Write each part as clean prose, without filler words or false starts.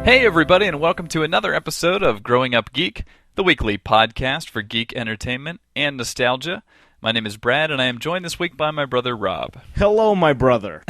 Hey everybody, and welcome to another episode of Growing Up Geek, the weekly podcast for geek entertainment and nostalgia. My name is Brad, and I am joined this week by my brother Rob. Hello, my brother.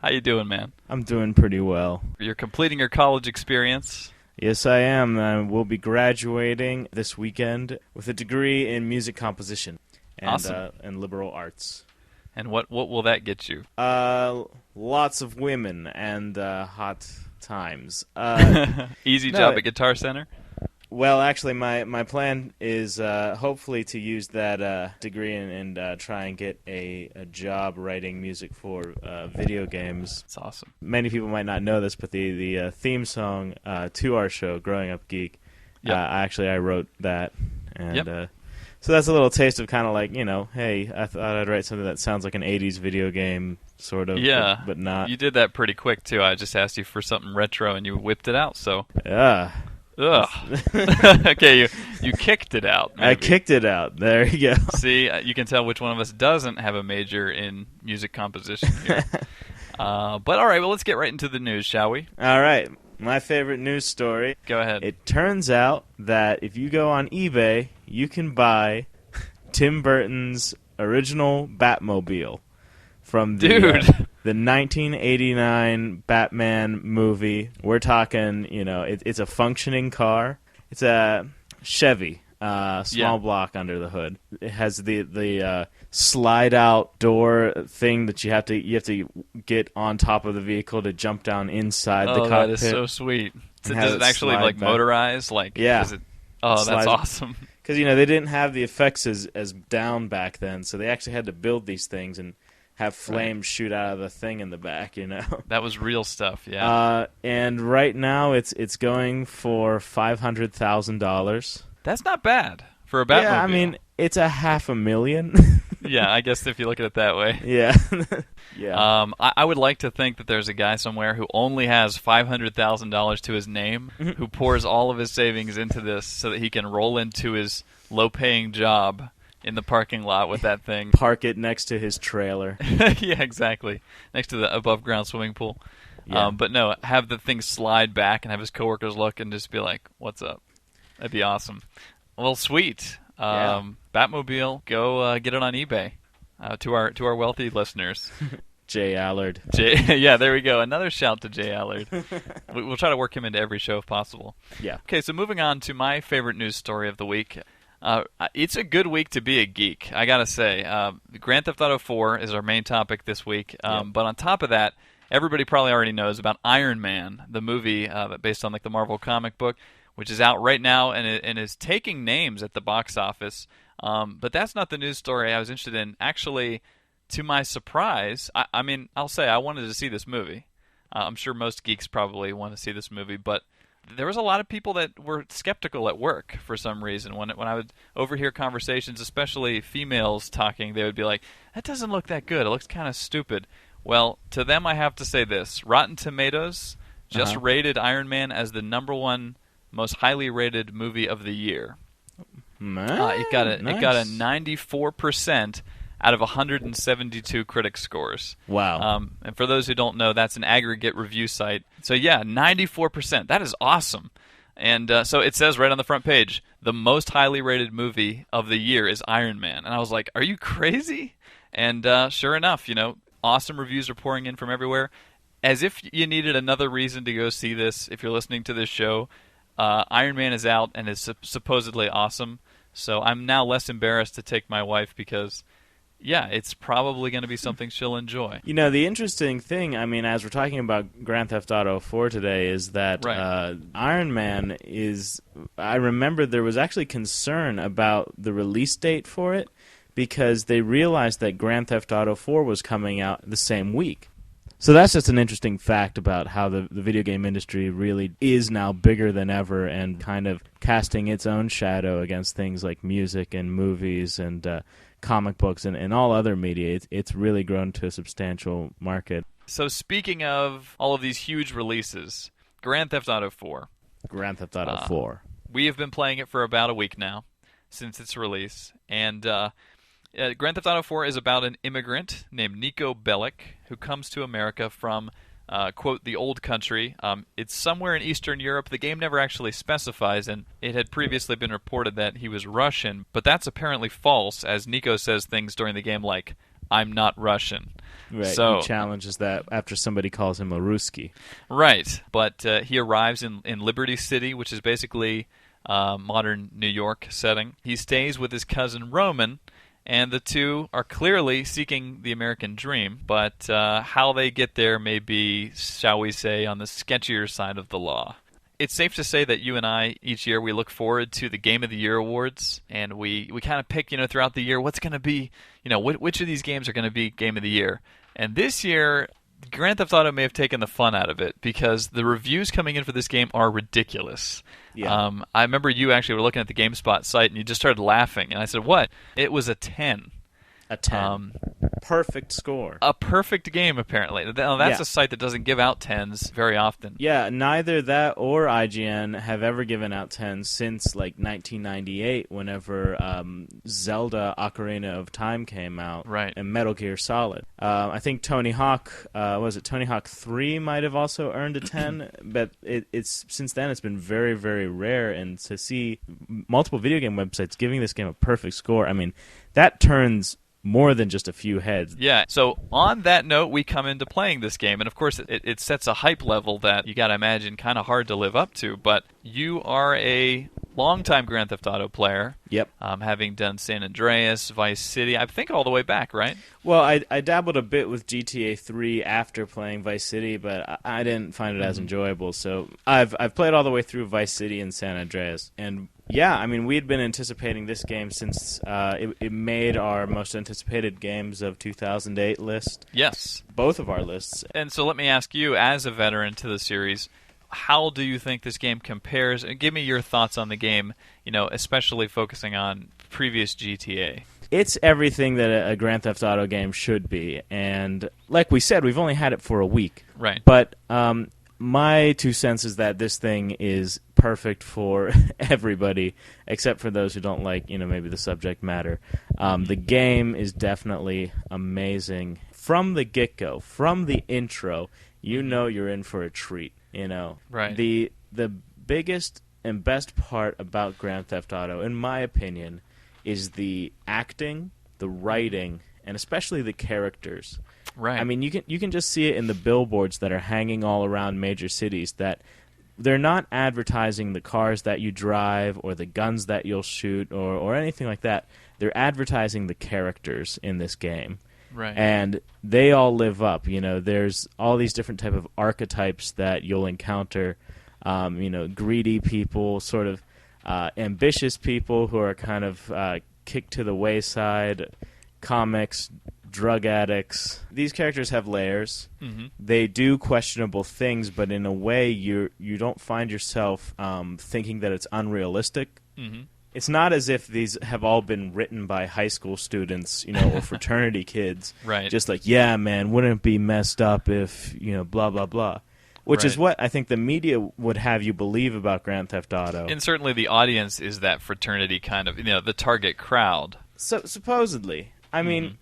How you doing, man? I'm doing pretty well. You're completing your college experience. Yes, I am. I will be graduating this weekend with a degree in music composition and, Awesome. And liberal arts. And what will that get you? Lots of women and hot times. Easy no, job at Guitar Center? Well, actually, my plan is hopefully to use that degree and try and get a job writing music for video games. That's awesome. Many people might not know this, but the theme song to our show, Growing Up Geek, Yep. I wrote that. And Yep. so that's a little taste of kind of like, hey, I thought I'd write something that sounds like an 80s video game, sort of, Yeah, but not. You did that pretty quick, too. I just asked you for something retro, and you whipped it out, so... Yeah. Ugh. Okay, you kicked it out. Maybe. I kicked it out. There you go. See, you can tell which one of us doesn't have a major in music composition here. But all right, well, let's get right into the news, shall we? All right. My favorite news story. Go ahead. It turns out that if you go on eBay, you can buy Burton's original Batmobile from the 1989 Batman movie. We're talking, it's a functioning car. It's a Chevy, small block under the hood. It has the slide out door thing that you have to get on top of the vehicle to jump down inside the cockpit. That is so sweet. Does it actually like motorize? Yeah. That's awesome. Because they didn't have the effects as down back then, so they actually had to build these things and have flames shoot out of the thing in the back. That was real stuff. Yeah. And right now it's going for $500,000. That's not bad for a Batmobile. Yeah, I mean it's $500,000. Yeah, I guess if you look at it that way. Yeah. Yeah. I would like to think that there's a guy somewhere who only has $500,000 to his name, who pours all of his savings into this so that he can roll into his low-paying job in the parking lot with that thing. Park it next to his trailer. Yeah, exactly. Next to the above-ground swimming pool. Yeah. But no, have the thing slide back and have his coworkers look and just be like, "What's up?" That'd be awesome. Well, sweet. Batmobile, go get it on eBay. To our wealthy listeners. Jay Allard. Yeah, there we go. Another shout to Jay Allard. We'll try to work him into every show if possible. Yeah. Okay, so moving on to my favorite news story of the week. It's a good week to be a geek, I gotta say. Grand Theft Auto 4 is our main topic this week. But on top of that, everybody probably already knows about Iron Man, the movie based on like the Marvel comic book, which is out right now and is taking names at the box office. But that's not the news story I was interested in. Actually, to my surprise, I'll say I wanted to see this movie. I'm sure most geeks probably want to see this movie, but there was a lot of people that were skeptical at work for some reason. When I would overhear conversations, especially females talking, they would be like, "That doesn't look that good. It looks kind of stupid." Well, to them I have to say this. Rotten Tomatoes just rated Iron Man as the #1 most highly rated movie of the year. It got a 94% out of 172 critic scores. Wow. And for those who don't know, that's an aggregate review site. So yeah, 94%. That is awesome. And so it says right on the front page, the most highly rated movie of the year is Iron Man. And I was like, are you crazy? And sure enough, awesome reviews are pouring in from everywhere. As if you needed another reason to go see this, if you're listening to this show, Iron Man is out and is supposedly awesome. So I'm now less embarrassed to take my wife because, yeah, it's probably going to be something she'll enjoy. The interesting thing, as we're talking about Grand Theft Auto 4 today, is that Iron Man is... I remember there was actually concern about the release date for it because they realized that Grand Theft Auto 4 was coming out the same week. So that's just an interesting fact about how the video game industry really is now bigger than ever and kind of casting its own shadow against things like music and movies and comic books and all other media. It's really grown to a substantial market. So speaking of all of these huge releases, Grand Theft Auto 4. Grand Theft Auto 4. We have been playing it for about a week now since its release, and Grand Theft Auto 4 is about an immigrant named Nico Bellic who comes to America from quote, the old country. It's somewhere in Eastern Europe. The game never actually specifies, and it had previously been reported that he was Russian, but that's apparently false, as Nico says things during the game like, I'm not Russian. Right, so, he challenges that after somebody calls him a Ruski. Right, but he arrives in Liberty City, which is basically modern New York setting. He stays with his cousin Roman, and the two are clearly seeking the American dream, but how they get there may be, shall we say, on the sketchier side of the law. It's safe to say that you and I, each year, we look forward to the Game of the Year awards, and we kind of pick, throughout the year, what's going to be, which of these games are going to be Game of the Year. And this year, Grand Theft Auto may have taken the fun out of it, because the reviews coming in for this game are ridiculous. Yeah. I remember you actually were looking at the GameSpot site, and you just started laughing, and I said, what? It was a 10. A 10. Perfect score. A perfect game, apparently. Now, that's a site that doesn't give out 10s very often. Yeah, neither that or IGN have ever given out 10s since, 1998, whenever Zelda Ocarina of Time came out. Right. And Metal Gear Solid. I think Tony Hawk, Tony Hawk 3 might have also earned a 10, but it's since then it's been very, very rare, and to see multiple video game websites giving this game a perfect score, I mean, that turns more than just a few heads. Yeah, so on that note, we come into playing this game, and of course it sets a hype level that you gotta imagine kind of hard to live up to, but you are a longtime Grand Theft Auto player. Yep. Having done San Andreas, Vice City, I think all the way back, right? Well, I dabbled a bit with GTA 3 after playing Vice City, but I didn't find it as enjoyable, so I've played all the way through Vice City and San Andreas, and yeah, I mean, we had been anticipating this game since it made our most anticipated games of 2008 list. Yes. Both of our lists. And so let me ask you, as a veteran to the series, how do you think this game compares? Give me your thoughts on the game, especially focusing on previous GTA. It's everything that a Grand Theft Auto game should be, and like we said, we've only had it for a week. Right. But my 2 cents is that this thing is perfect for everybody, except for those who don't like, maybe the subject matter. The game is definitely amazing. From the get-go, from the intro, you're in for a treat, Right. The biggest and best part about Grand Theft Auto, in my opinion, is the acting, the writing, and especially the characters. Right. I mean, you can just see it in the billboards that are hanging all around major cities, that they're not advertising the cars that you drive or the guns that you'll shoot or anything like that. They're advertising the characters in this game. Right. And they all live up. There's all these different type of archetypes that you'll encounter. Greedy people, sort of ambitious people who are kind of kicked to the wayside, comics, drug addicts. These characters have layers. Mm-hmm. They do questionable things, but in a way you don't find yourself thinking that it's unrealistic. Mm-hmm. It's not as if these have all been written by high school students, or fraternity kids. Right. Just like, yeah, man, wouldn't it be messed up if, blah, blah, blah. Which is what I think the media would have you believe about Grand Theft Auto. And certainly the audience is that fraternity kind of, the target crowd. So supposedly. I mean,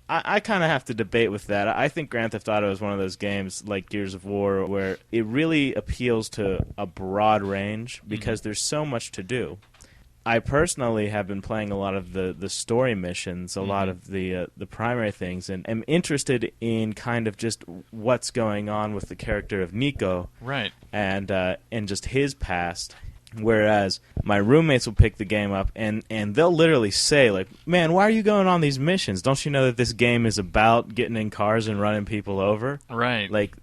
I kind of have to debate with that. I think Grand Theft Auto is one of those games like Gears of War where it really appeals to a broad range because there's so much to do. I personally have been playing a lot of the story missions, a lot of the primary things, and am interested in kind of just what's going on with the character of Nico, right? And just his past. Whereas my roommates will pick the game up and they'll literally say, like, man, why are you going on these missions? Don't you know that this game is about getting in cars and running people over? Right. Like,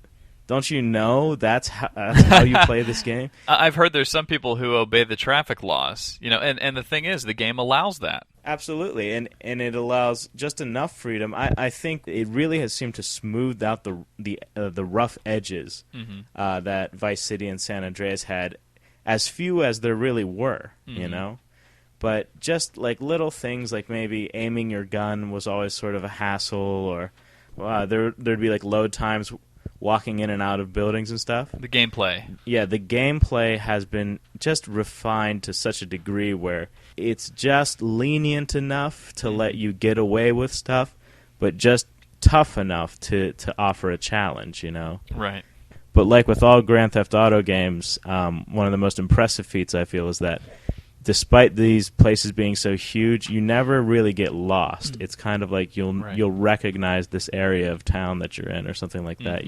don't you know that's how you play this game? I've heard there's some people who obey the traffic laws, and the thing is, the game allows that. Absolutely, and it allows just enough freedom. I think it really has seemed to smooth out the rough edges that Vice City and San Andreas had, as few as there really were, But just like little things, like maybe aiming your gun was always sort of a hassle, or there'd be like load times walking in and out of buildings and stuff. The gameplay. Yeah, the gameplay has been just refined to such a degree where it's just lenient enough to let you get away with stuff, but just tough enough to offer a challenge, Right. But like with all Grand Theft Auto games, one of the most impressive feats I feel is that despite these places being so huge, you never really get lost. It's kind of like you'll recognize this area of town that you're in or something like that.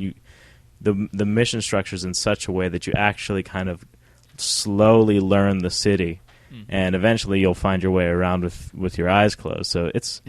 The mission structure's in such a way that you actually kind of slowly learn the city, and eventually you'll find your way around with your eyes closed. So it's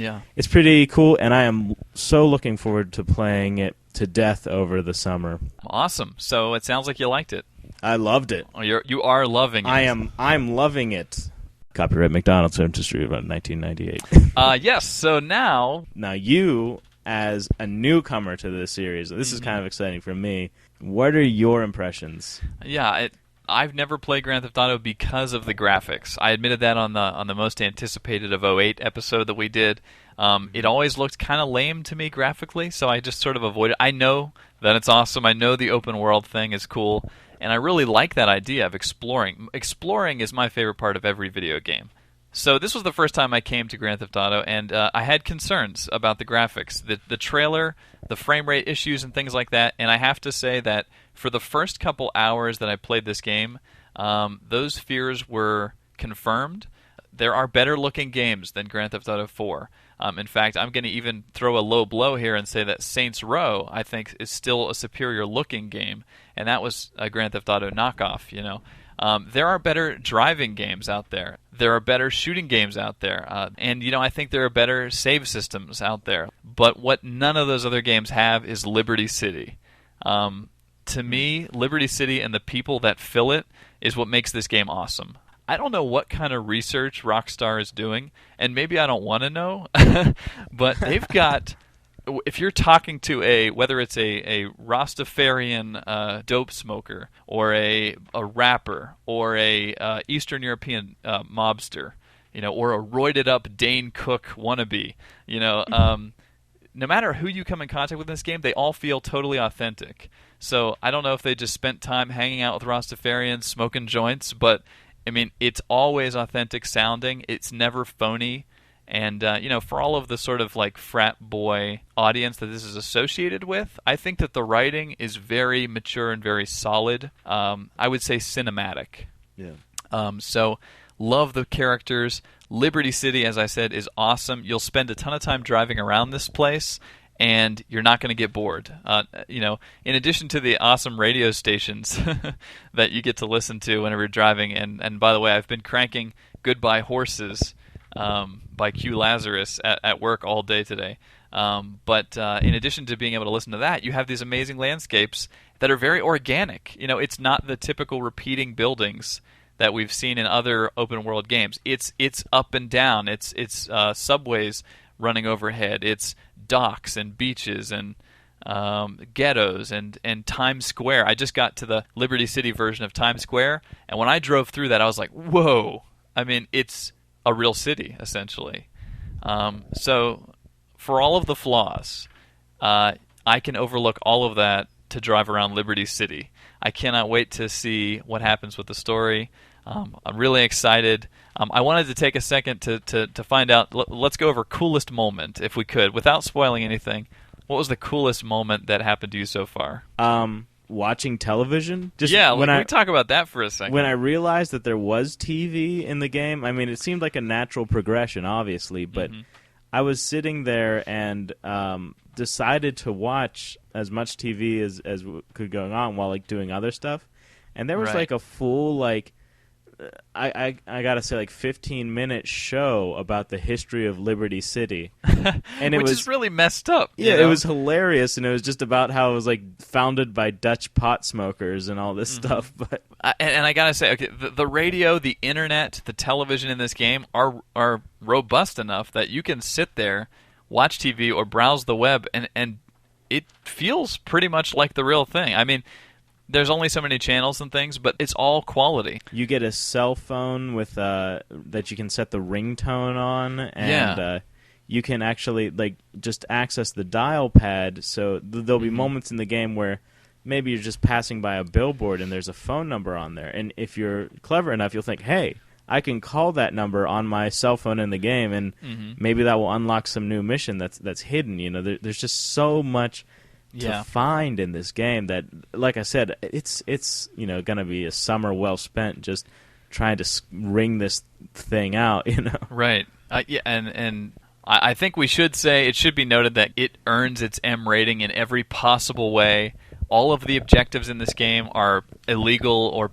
pretty cool, and I am so looking forward to playing it to death over the summer. Awesome. So it sounds like you liked it. I loved it. Oh, you are loving it. I'm loving it. Copyright McDonald's Industry about 1998. Yes. So now you, as a newcomer to this series, this is kind of exciting for me. What are your impressions? Yeah, I've never played Grand Theft Auto because of the graphics. I admitted that on the most anticipated of '08 episode that we did. It always looked kind of lame to me graphically, so I just sort of avoided it. I know that it's awesome. I know the open world thing is cool. And I really like that idea of exploring. Exploring is my favorite part of every video game. So this was the first time I came to Grand Theft Auto, and I had concerns about the graphics, the trailer, the frame rate issues, and things like that. And I have to say that for the first couple hours that I played this game, those fears were confirmed. There are better-looking games than Grand Theft Auto 4. In fact, I'm going to even throw a low blow here and say that Saints Row, I think, is still a superior-looking game, and that was a Grand Theft Auto knockoff, you know. There are better driving games out there. There are better shooting games out there. And, you know, I think there are better save systems out there. But what none of those other games have is Liberty City. To me, Liberty City and the people that fill it is what makes this game awesome. I don't know what kind of research Rockstar is doing, and maybe I don't want to know, but they've got, if you're talking to whether it's a Rastafarian dope smoker, or a rapper, or a Eastern European mobster, you know, or a roided up Dane Cook wannabe, you know, no matter who you come in contact with in this game, they all feel totally authentic. So I don't know if they just spent time hanging out with Rastafarians, smoking joints, but I mean, it's always authentic sounding. It's never phony. And, you know, for all of the sort of like frat boy audience that this is associated with, I think that the writing is very mature and very solid. I would say cinematic. Yeah. So love the characters. Liberty City, as I said, is awesome. You'll spend a ton of time driving around this place, and you're not going to get bored. You know, in addition to the awesome radio stations that you get to listen to whenever you're driving, and by the way, I've been cranking Goodbye Horses by Q Lazarus at work all day today. But in addition to being able to listen to that, you have these amazing landscapes that are very organic. You know, it's not the typical repeating buildings that we've seen in other open world games. It's up and down. It's subways running overhead. It's docks and beaches and ghettos and Times Square. I just got to the Liberty City version of Times Square, and when I drove through that, I was like, whoa. I mean, it's a real city, essentially. So for all of the flaws, I can overlook all of that to drive around Liberty City. I cannot wait to see what happens with the story. I'm really excited. I wanted to take a second to find out. Let's go over coolest moment, if we could, without spoiling anything. What was the coolest moment that happened to you so far? Watching television. Just yeah, when we talk about that for a second. When I realized that there was TV in the game, I mean, it seemed like a natural progression, obviously, but I was sitting there and decided to watch as much TV as could go on while like doing other stuff, and there was like a full like. I gotta say, like 15-minute show about the history of Liberty City, and which is really messed up. Yeah, you know? It was hilarious, and it was just about how it was like founded by Dutch pot smokers and all this stuff. But and I gotta say, okay, the radio, the internet, the television in this game are robust enough that you can sit there, watch TV, or browse the web, and it feels pretty much like the real thing. I mean. There's only so many channels and things, but it's all quality. You get a cell phone with that you can set the ringtone on, and you can actually like just access the dial pad. So there'll be moments in the game where maybe you're just passing by a billboard and there's a phone number on there, and if you're clever enough, you'll think, "Hey, I can call that number on my cell phone in the game, and maybe that will unlock some new mission that's hidden." You know, there's just so much to find in this game that, like I said, it's going to be a summer well spent just trying to wring this thing out, Right. And I think we should say, it should be noted that it earns its M rating in every possible way. All of the objectives in this game are illegal or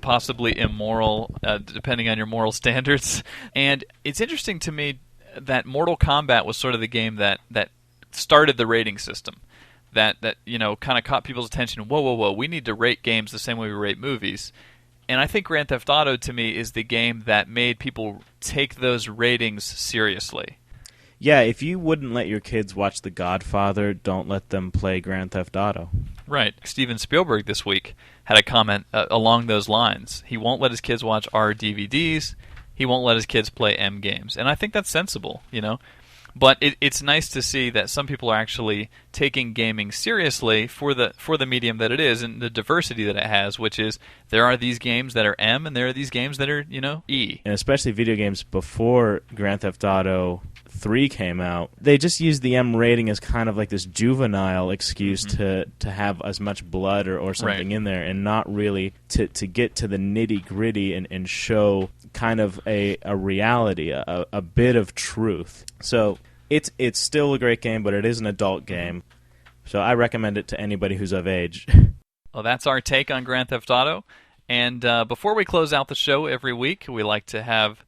possibly immoral, depending on your moral standards. And it's interesting to me that Mortal Kombat was sort of the game that started the rating system. That kind of caught people's attention. Whoa, we need to rate games the same way we rate movies. And I think Grand Theft Auto, to me, is the game that made people take those ratings seriously. Yeah, if you wouldn't let your kids watch The Godfather, don't let them play Grand Theft Auto. Right. Steven Spielberg this week had a comment along those lines. He won't let his kids watch R DVDs. He won't let his kids play M games. And I think that's sensible, But it's nice to see that some people are actually taking gaming seriously for the medium that it is and the diversity that it has, which is there are these games that are M and there are these games that are, E. And especially video games before Grand Theft Auto 3 came out, they just used the M rating as kind of like this juvenile excuse to have as much blood or something in there, and not really to get to the nitty-gritty and show kind of a reality, a bit of truth. So it's still a great game, but it is an adult game. So I recommend it to anybody who's of age. Well, that's our take on Grand Theft Auto. And before we close out the show every week, we like to have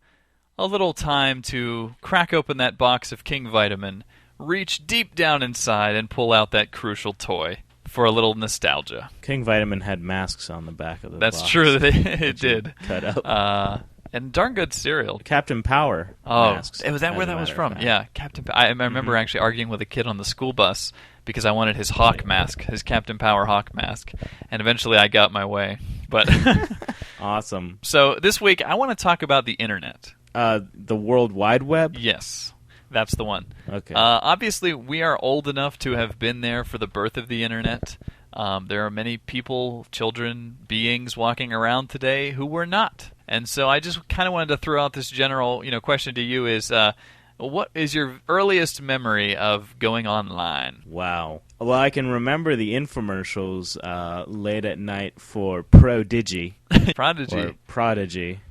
a little time to crack open that box of King Vitamin, reach deep down inside, and pull out that crucial toy for a little nostalgia. King Vitamin had masks on the back of the box. That's true, it did. Cut out. And darn good cereal. Captain Power masks. Was that where that was from? Yeah, Captain. I remember actually arguing with a kid on the school bus because I wanted his Hawk mask, his Captain Power Hawk mask, and eventually I got my way. But awesome. So this week I want to talk about the internet. The World Wide Web? Yes, that's the one. Okay. Obviously, we are old enough to have been there for the birth of the internet. There are many people, children, beings walking around today who were not. And so I just kind of wanted to throw out this general, question to you is, what is your earliest memory of going online? Wow. Well, I can remember the infomercials late at night for Prodigy. Prodigy. Or Prodigy.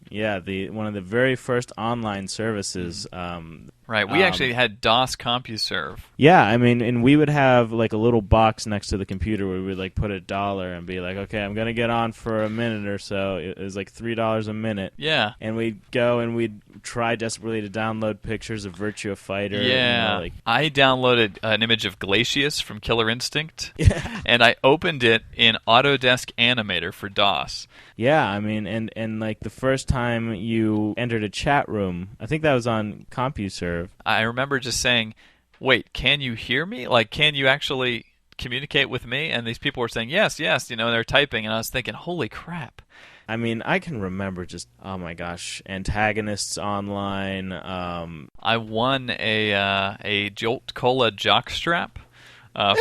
Yeah, one of the very first online services. Right, we actually had DOS CompuServe. Yeah, and we would have like a little box next to the computer where we would like put $1 and be like, okay, I'm gonna get on for a minute or so. It was like $3 a minute. Yeah, and we'd go and we'd try desperately to download pictures of Virtua Fighter. Yeah, I downloaded an image of Glacius from Killer Instinct. Yeah, and I opened it in Autodesk Animator for DOS. Yeah, and like the first time you entered a chat room, I think that was on CompuServe. I remember just saying, wait, can you hear me? Like, can you actually communicate with me? And these people were saying, yes, they're typing. And I was thinking, holy crap. I mean, I can remember just, oh my gosh, antagonists online. I won a Jolt Cola jockstrap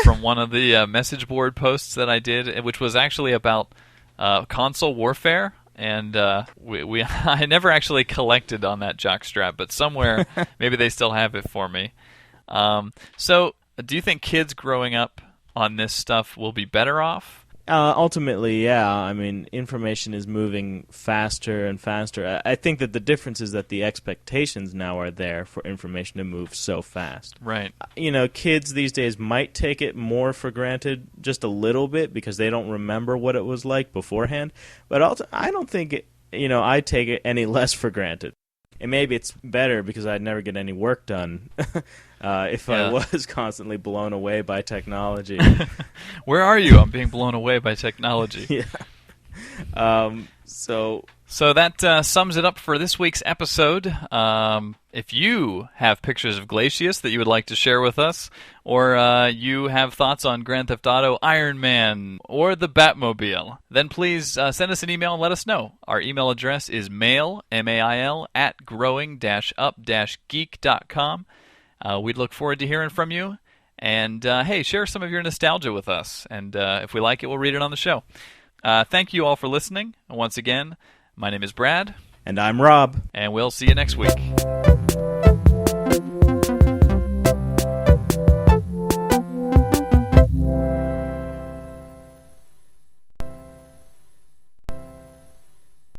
from one of the message board posts that I did, which was actually about console warfare. And I never actually collected on that jockstrap, but somewhere maybe they still have it for me. So, do you think kids growing up on this stuff will be better off? Ultimately, yeah. I mean, information is moving faster and faster. I think that the difference is that the expectations now are there for information to move so fast. Right. Kids these days might take it more for granted just a little bit because they don't remember what it was like beforehand. But I don't think I take it any less for granted. And maybe it's better because I'd never get any work done if I was constantly blown away by technology. Where are you? I'm being blown away by technology. Yeah. So that sums it up for this week's episode. If you have pictures of Glacius that you would like to share with us, or you have thoughts on Grand Theft Auto, Iron Man, or the Batmobile, then please send us an email and let us know. Our email address is mail, M-A-I-L, @growing-up-geek.com. We'd look forward to hearing from you. And, hey, share some of your nostalgia with us. And if we like it, we'll read it on the show. Thank you all for listening. Once again, my name is Brad. And I'm Rob. And we'll see you next week.